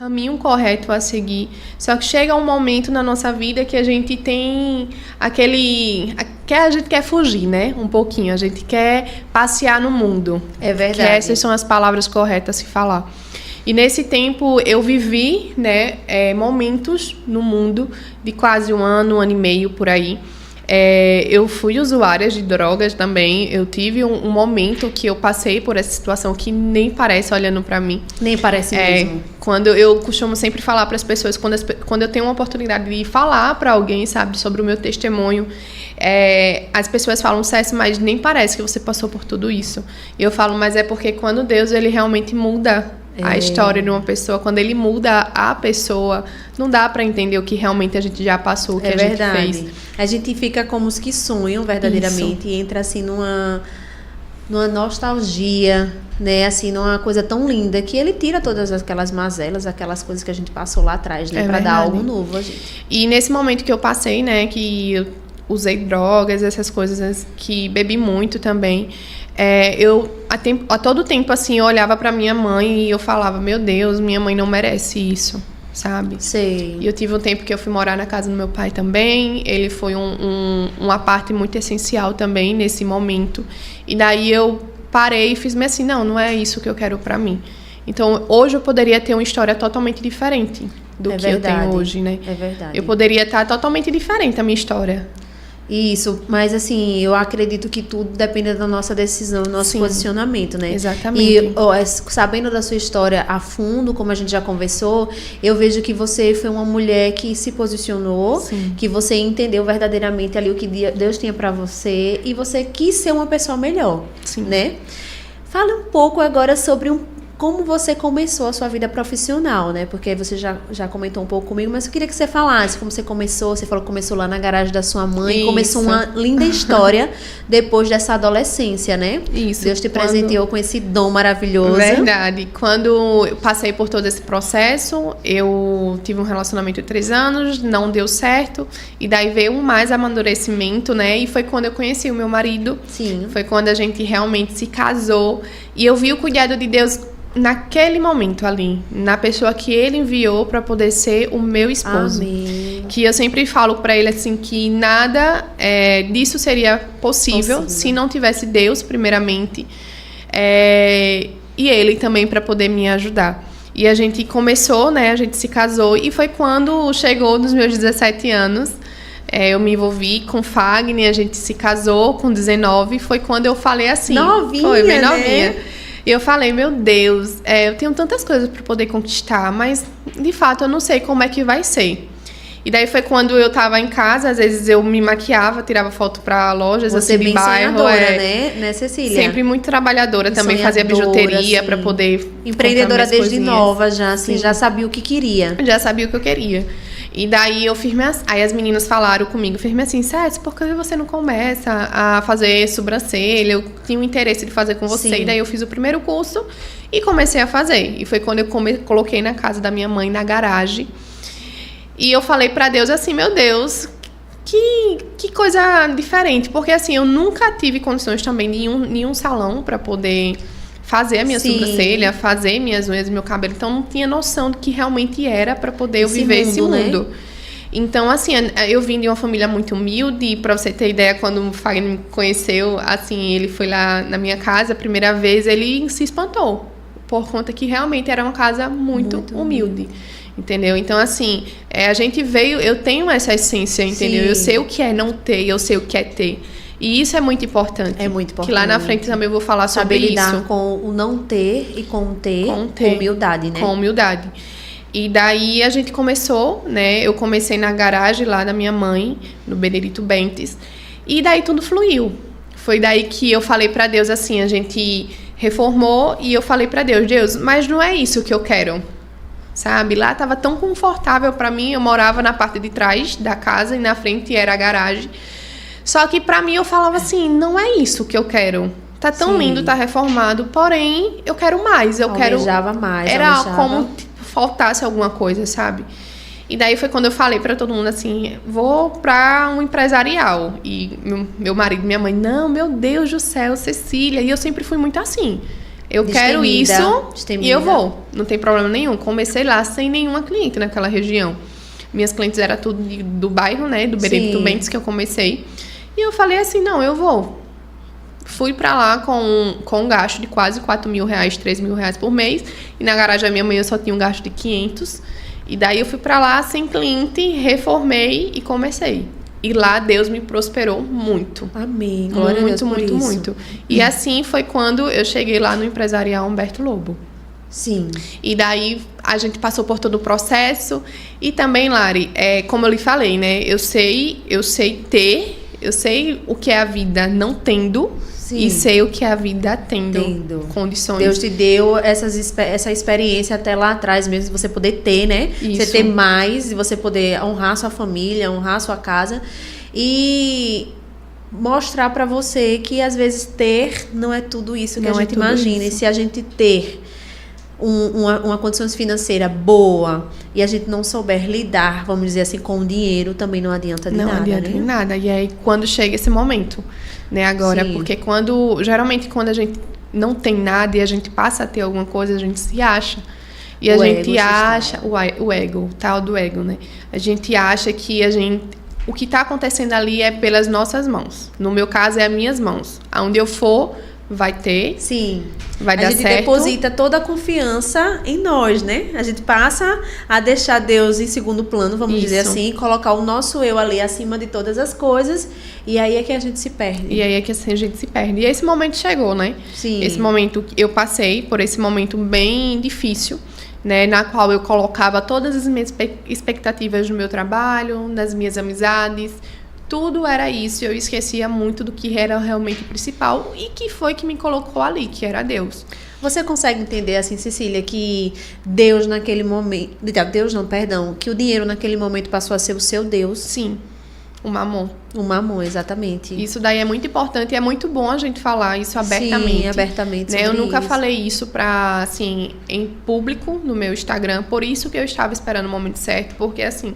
caminho correto a seguir. Só que chega um momento na nossa vida que a gente tem que a gente quer fugir, né? Um pouquinho. A gente quer passear no mundo. É verdade. Que essas são as palavras corretas a se falar. E nesse tempo eu vivi, né, momentos no mundo de quase um ano e meio por aí. Eu fui usuária de drogas também. Eu tive um momento que eu passei por essa situação que nem parece olhando pra mim. Nem parece mesmo. Quando eu costumo sempre falar para as pessoas, quando eu tenho uma oportunidade de falar para alguém, sabe, sobre o meu testemunho, as pessoas falam, Cécio, mas nem parece que você passou por tudo isso. E eu falo, mas é porque quando Deus, ele realmente muda a história de uma pessoa, quando ele muda a pessoa, não dá para entender o que realmente a gente já passou, o que a gente fez. A gente fica como os que sonham verdadeiramente e entra assim numa nostalgia, né, assim, numa coisa tão linda que ele tira todas aquelas mazelas, aquelas coisas que a gente passou lá atrás, né, para dar algo novo a gente. E nesse momento que eu passei, né, que eu usei drogas, essas coisas, que bebi muito também, eu a todo tempo assim eu olhava para minha mãe e eu falava, meu Deus, minha mãe não merece isso, sabe? Sei. E eu tive um tempo que eu fui morar na casa do meu pai também. Ele foi uma parte muito essencial também nesse momento. E daí eu parei e fiz-me assim, não é isso que eu quero para mim. Então hoje eu poderia ter uma história totalmente diferente do que eu tenho hoje, né? É verdade. Eu poderia estar totalmente diferente a minha história. Isso, mas assim, eu acredito que tudo depende da nossa decisão, do nosso posicionamento, né? Exatamente. E sabendo da sua história a fundo, como a gente já conversou, eu vejo que você foi uma mulher que se posicionou, Sim. que você entendeu verdadeiramente ali o que Deus tinha pra você e você quis ser uma pessoa melhor, Sim. né? Fale um pouco agora sobre como você começou a sua vida profissional, né? Porque você já comentou um pouco comigo, mas eu queria que você falasse como você começou. Você falou que começou lá na garagem da sua mãe. Isso. Começou uma linda história depois dessa adolescência, né? Isso. Deus te presenteou com esse dom maravilhoso. Verdade. Quando eu passei por todo esse processo, eu tive um relacionamento de 3 anos, não deu certo. E daí veio mais amadurecimento, né? E foi quando eu conheci o meu marido. Sim. Foi quando a gente realmente se casou. E eu vi o cuidado de Deus naquele momento ali, na pessoa que ele enviou para poder ser o meu esposo. Amém. Que eu sempre falo para ele assim que nada disso seria possível se não tivesse Deus primeiramente e ele também para poder me ajudar. E a gente começou, né? A gente se casou e foi quando chegou nos meus 17 anos. Eu me envolvi com Fagner, a gente se casou com 19. Foi quando eu falei assim. Novinha, foi bem novinha. né? E eu falei, meu Deus, eu tenho tantas coisas para poder conquistar, mas de fato eu não sei como é que vai ser. E daí foi quando eu tava em casa, às vezes eu me maquiava, tirava foto para lojas assim de bairro. Você bem né, Cecília? Sempre muito trabalhadora, também fazia bijuteria assim, para poder empreendedora desde coisinhas. Nova já, assim, já sabia o que queria. Já sabia o que eu queria. E daí eu aí as meninas falaram comigo, firme assim, Cécio, por que você não começa a fazer sobrancelha? Eu tinha um interesse de fazer com você. Sim. E daí eu fiz o primeiro curso e comecei a fazer. E foi quando eu coloquei na casa da minha mãe, na garagem. E eu falei pra Deus assim, meu Deus, que coisa diferente. Porque assim, eu nunca tive condições também de nenhum salão pra poder fazer a minha sobrancelha, fazer minhas unhas e meu cabelo. Então, não tinha noção do que realmente era para poder eu viver esse mundo. Né? Então, assim, eu vim de uma família muito humilde. Para você ter ideia, quando o Fagner me conheceu, assim, ele foi lá na minha casa a primeira vez, ele se espantou. Por conta que realmente era uma casa muito humilde. Entendeu? Então, assim, a gente veio... Eu tenho essa essência, entendeu? Sim. Eu sei o que é não ter, eu sei o que é ter. E isso é muito importante. É muito importante. Que lá na frente também eu vou falar sobre isso. Saber lidar com o não ter e com o ter, com humildade, né? Com humildade. E daí a gente começou, né? Eu comecei na garagem lá da minha mãe, no Benedito Bentes. E daí tudo fluiu. Foi daí que eu falei pra Deus assim, a gente reformou e eu falei pra Deus, mas não é isso que eu quero. Sabe? Lá tava tão confortável pra mim, eu morava na parte de trás da casa e na frente era a garagem. Só que pra mim eu falava assim, não é isso que eu quero. Tá tão lindo, tá reformado, porém eu quero mais. Almejava mais. Era como tipo, faltasse alguma coisa, sabe? E daí foi quando eu falei pra todo mundo assim, vou pra um empresarial. E meu marido e minha mãe, não, meu Deus do céu, Cecília. E eu sempre fui muito assim. eu quero isso destemida. e eu vou. Não tem problema nenhum. Comecei lá sem nenhuma cliente naquela região. Minhas clientes eram tudo do bairro, né? Do Benedito Bentes que eu comecei. E eu falei assim, não, eu vou. Fui pra lá com um gasto de quase 4 mil reais, 3 mil reais por mês. E na garagem da minha mãe eu só tinha um gasto de 500. E daí eu fui pra lá sem cliente, reformei e comecei. E lá Deus me prosperou muito. Amém. Glória a Deus por muito, isso. muito. E assim foi quando eu cheguei lá no Empresarial Humberto Lobo. Sim. E daí a gente passou por todo o processo. E também, Lari, como eu lhe falei, né? Eu sei o que é a vida não tendo. Sim. E sei o que é a vida tendo condições. Deus te deu essa experiência até lá atrás mesmo, você poder ter, né? Isso. Você ter mais, e você poder honrar sua família, honrar sua casa. E mostrar pra você que às vezes ter não é tudo isso que a gente imagina. E se a gente ter uma condição financeira boa e a gente não souber lidar, vamos dizer assim, com o dinheiro, também não adianta de nada. Não adianta de nada. E aí, quando chega esse momento, né, agora, Sim. porque geralmente quando a gente não tem nada e a gente passa a ter alguma coisa, a gente se acha. E a gente acha, o ego, o tal do ego, né? A gente acha que o que está acontecendo ali é pelas nossas mãos. No meu caso, é as minhas mãos. Aonde eu for, vai ter. Sim. Vai dar certo. A gente deposita toda a confiança em nós, né? A gente passa a deixar Deus em segundo plano, vamos dizer assim, colocar o nosso eu ali acima de todas as coisas, e aí é que a gente se perde. E aí é que assim, a gente se perde. E esse momento chegou, né? Sim. Esse momento, eu passei por esse momento bem difícil, né? Na qual eu colocava todas as minhas expectativas no meu trabalho, nas minhas amizades. Tudo era isso, eu esquecia muito do que era realmente o principal e que foi que me colocou ali, que era Deus. Você consegue entender, assim, Cecília, que Deus naquele momento... Deus não, perdão. Que o dinheiro naquele momento passou a ser o seu Deus? Sim, o mamon. O mamon, exatamente. Isso daí é muito importante e é muito bom a gente falar isso abertamente. Sim, abertamente né? Eu nunca isso. falei isso assim, em público no meu Instagram, por isso que eu estava esperando o momento certo, porque assim...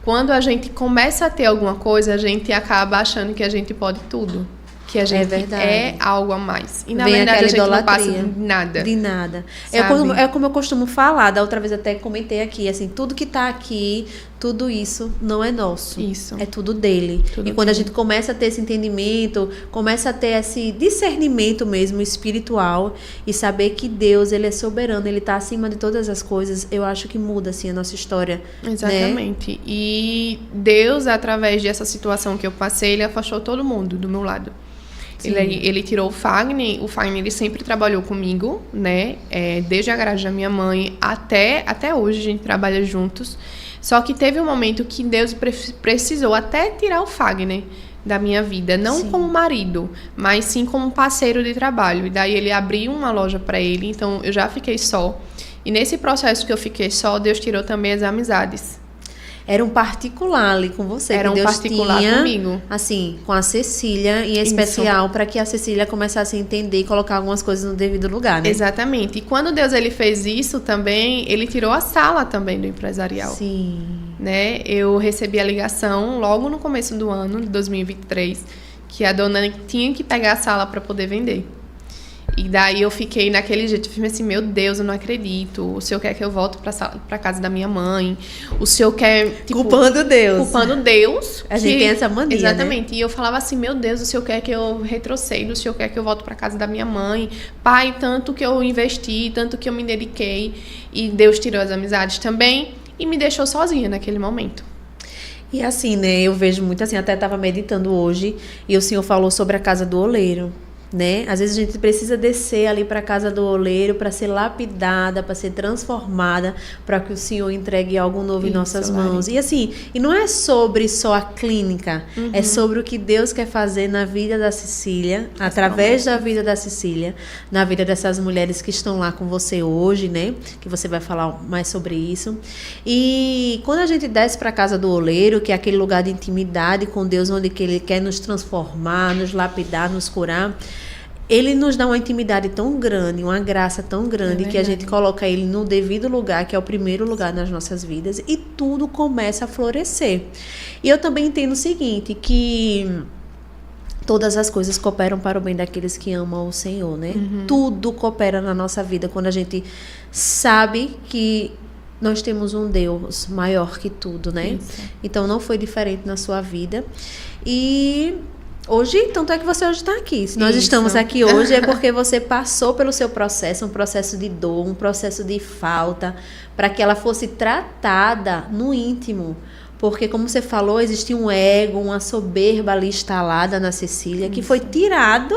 Quando a gente começa a ter alguma coisa, a gente acaba achando que a gente pode tudo. Que a gente é algo a mais. E na verdade a gente não passa de nada. De nada. É como eu costumo falar, da outra vez até comentei aqui, assim, tudo que tá aqui, tudo isso não é nosso. Isso. É tudo dele. Tudo e quando dele. a gente começa a ter esse entendimento, começa a ter esse discernimento mesmo espiritual e saber que Deus, ele é soberano, ele tá acima de todas as coisas, eu acho que muda, assim, a nossa história. Exatamente. Né? E Deus, através dessa situação que eu passei, ele afastou todo mundo do meu lado. Ele tirou o Fagner ele sempre trabalhou comigo, né? Desde a garagem da minha mãe até hoje a gente trabalha juntos. Só que teve um momento que Deus precisou até tirar o Fagner da minha vida, não como marido, mas sim como parceiro de trabalho. E daí ele abriu uma loja para ele, então eu já fiquei só. E nesse processo que eu fiquei só, Deus tirou também as amizades. Era um particular ali com você. Era que Deus particular tinha, comigo. Assim, com a Cecília, em especial, para que a Cecília começasse a entender e colocar algumas coisas no devido lugar, né? Exatamente. E quando Deus ele fez isso também, ele tirou a sala também do empresarial. Sim. Né? Eu recebi a ligação logo no começo do ano, de 2023, que a dona tinha que pegar a sala para poder vender. E daí eu fiquei naquele jeito, eu falei assim, meu Deus, eu não acredito. O senhor quer que eu volte pra casa da minha mãe? O senhor quer... Tipo, culpando Deus. Culpando Deus. A gente tem essa mania, exatamente. né? E eu falava assim, meu Deus, o senhor quer que eu retroceda? O senhor quer que eu volte pra casa da minha mãe? Pai, tanto que eu investi, tanto que eu me dediquei. E Deus tirou as amizades também e me deixou sozinha naquele momento. E assim, né, eu vejo muito assim, até estava meditando hoje e o senhor falou sobre a casa do oleiro. Né? Às vezes a gente precisa descer ali para a casa do oleiro para ser lapidada, para ser transformada, para que o Senhor entregue algo novo em nossas mãos. E assim, e não é sobre só a clínica, é sobre o que Deus quer fazer na vida da Cecília, através da vida da Cecília, na vida dessas mulheres que estão lá com você hoje, né? Que você vai falar mais sobre isso. E quando a gente desce para a casa do oleiro, que é aquele lugar de intimidade com Deus, onde que Ele quer nos transformar, nos lapidar, nos curar, Ele nos dá uma intimidade tão grande, uma graça tão grande, que a gente coloca Ele no devido lugar, que é o primeiro lugar nas nossas vidas, e tudo começa a florescer. E eu também entendo o seguinte, que todas as coisas cooperam para o bem daqueles que amam o Senhor, né? Tudo coopera na nossa vida quando a gente sabe que nós temos um Deus maior que tudo, né? Isso. Então não foi diferente na sua vida. E hoje, tanto é que você hoje está aqui. Se nós Isso. estamos aqui hoje é porque você passou pelo seu processo, um processo de dor, um processo de falta, para que ela fosse tratada no íntimo. Porque, como você falou, existia um ego, uma soberba ali instalada na Cecília, que foi tirado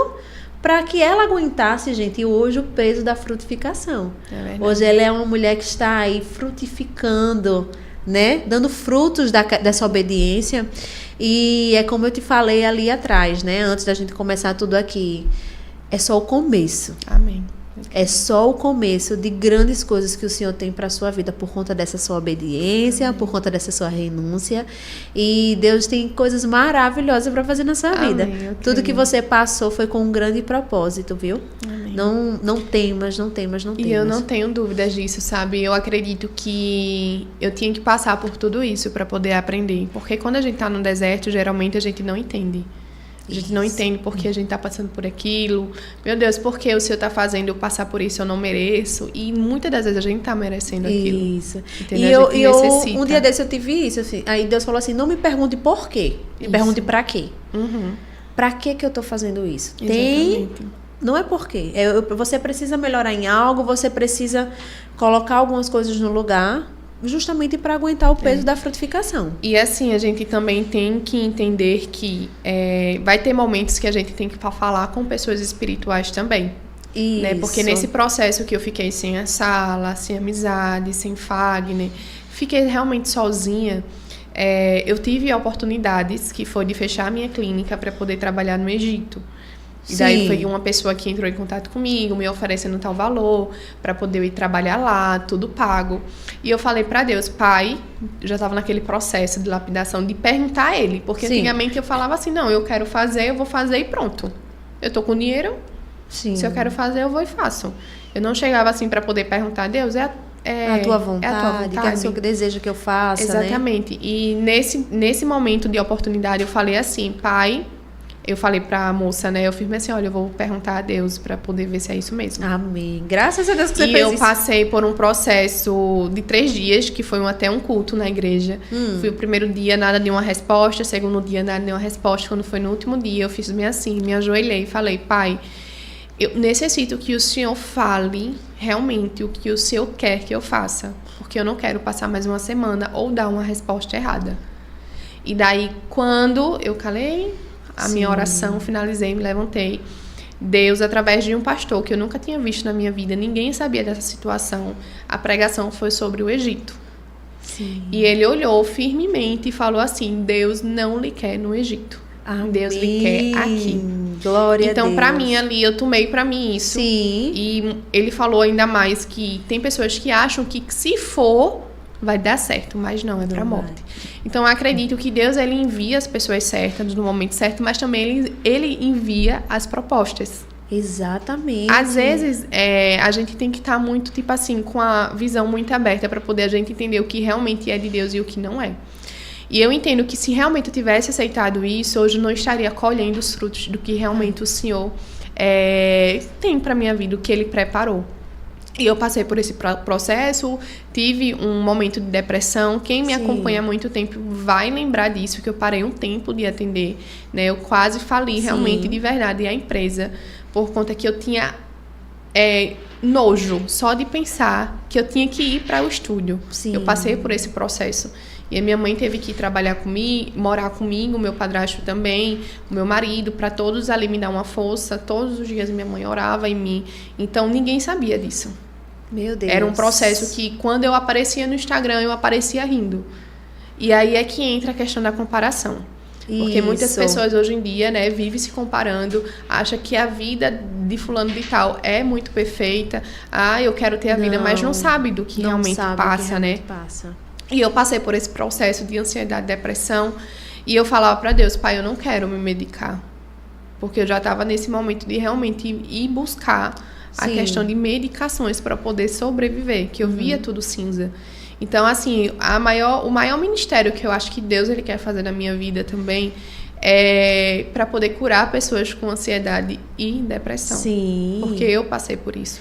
para que ela aguentasse, gente, hoje o peso da frutificação. Hoje ela é uma mulher que está aí frutificando, né? Dando frutos dessa obediência. E é como eu te falei ali atrás, né? Antes da gente começar tudo aqui. É só o começo. Amém. É só o começo de grandes coisas que o Senhor tem para a sua vida por conta dessa sua obediência, por conta dessa sua renúncia. E Deus tem coisas maravilhosas para fazer na sua vida. Tudo que você passou foi com um grande propósito, viu? Amém. Não temas. E eu não tenho dúvidas disso, sabe? Eu acredito que eu tinha que passar por tudo isso para poder aprender. Porque quando a gente tá no deserto, geralmente a gente não entende. A gente não entende porque a gente tá passando por aquilo. Meu Deus, por que o Senhor tá fazendo eu passar por isso? Eu não mereço. E muitas das vezes a gente tá merecendo aquilo. Isso. Entendeu? E um dia desse eu tive isso. Assim, aí Deus falou assim, não me pergunte por quê. Me pergunte pra quê. Pra que eu tô fazendo isso? Exatamente. Não é por quê. Você precisa melhorar em algo, você precisa colocar algumas coisas no lugar, justamente para aguentar o peso da frutificação. E assim, a gente também tem que entender que vai ter momentos que a gente tem que falar com pessoas espirituais também. Isso. Né? Porque nesse processo que eu fiquei sem a Sala, sem amizade, sem Fagner, fiquei realmente sozinha. Eu tive oportunidades que foi de fechar a minha clínica para poder trabalhar no Egito. E daí foi uma pessoa que entrou em contato comigo, me oferecendo tal valor para poder ir trabalhar lá, tudo pago. E eu falei para Deus, Pai, já estava naquele processo de lapidação, de perguntar a Ele. Porque antigamente eu falava assim, não, eu quero fazer, eu vou fazer e pronto. Eu tô com dinheiro, se eu quero fazer, eu vou e faço. Eu não chegava assim para poder perguntar a Deus, a tua vontade, que é o Senhor que deseja que eu faça, exatamente. Né? E nesse momento de oportunidade eu falei assim, Pai... Eu falei pra moça, né? Eu firmei assim, olha, eu vou perguntar a Deus pra poder ver se é isso mesmo. Amém. Graças a Deus que você fez isso. E eu passei por um processo de 3 dias, que foi até um culto na igreja. Fui o primeiro dia, nada de uma resposta. Segundo dia, nada de uma resposta. Quando foi no último dia, eu fiz assim, me ajoelhei e falei, Pai, eu necessito que o Senhor fale realmente o que o Senhor quer que eu faça. Porque eu não quero passar mais uma semana ou dar uma resposta errada. E daí, quando eu calei... A minha oração, finalizei, me levantei. Deus, através de um pastor que eu nunca tinha visto na minha vida, ninguém sabia dessa situação. A pregação foi sobre o Egito. E ele olhou firmemente e falou assim, Deus não lhe quer no Egito. Amém. Deus lhe quer aqui. Glória então, a Deus. pra mim ali, eu tomei pra mim isso. E ele falou ainda mais que tem pessoas que acham que se for... vai dar certo, mas não, é pra morte. Então, eu acredito que Deus, ele envia as pessoas certas no momento certo, mas também ele envia as propostas. Exatamente. Às vezes, a gente tem que estar muito, tipo assim, com a visão muito aberta para poder a gente entender o que realmente é de Deus e o que não é. E eu entendo que se realmente eu tivesse aceitado isso, hoje eu não estaria colhendo os frutos do que realmente o Senhor tem pra minha vida, o que Ele preparou. E eu passei por esse processo, tive um momento de depressão. Quem me acompanha há muito tempo vai lembrar disso, que eu parei um tempo de atender, né? Eu quase fali realmente de verdade a empresa, por conta que eu tinha nojo só de pensar que eu tinha que ir para o estúdio. Eu passei por esse processo. E a minha mãe teve que ir trabalhar comigo, morar comigo, meu padrasto também, o meu marido, para todos ali me dar uma força. Todos os dias minha mãe orava em mim. Então, ninguém sabia disso. Meu Deus. Era um processo que, quando eu aparecia no Instagram, eu aparecia rindo. E aí é que entra a questão da comparação. Porque muitas pessoas hoje em dia, né, vivem se comparando, acham que a vida de fulano de tal é muito perfeita. Eu quero ter a vida, mas não sabe do que realmente passa, né? E eu passei por esse processo de ansiedade, depressão. E eu falava para Deus, Pai, eu não quero me medicar. Porque eu já estava nesse momento de realmente ir buscar a questão de medicações para poder sobreviver, que eu via tudo cinza. Então, assim, o maior ministério que eu acho que Deus ele quer fazer na minha vida também para poder curar pessoas com ansiedade e depressão. Sim. Porque eu passei por isso.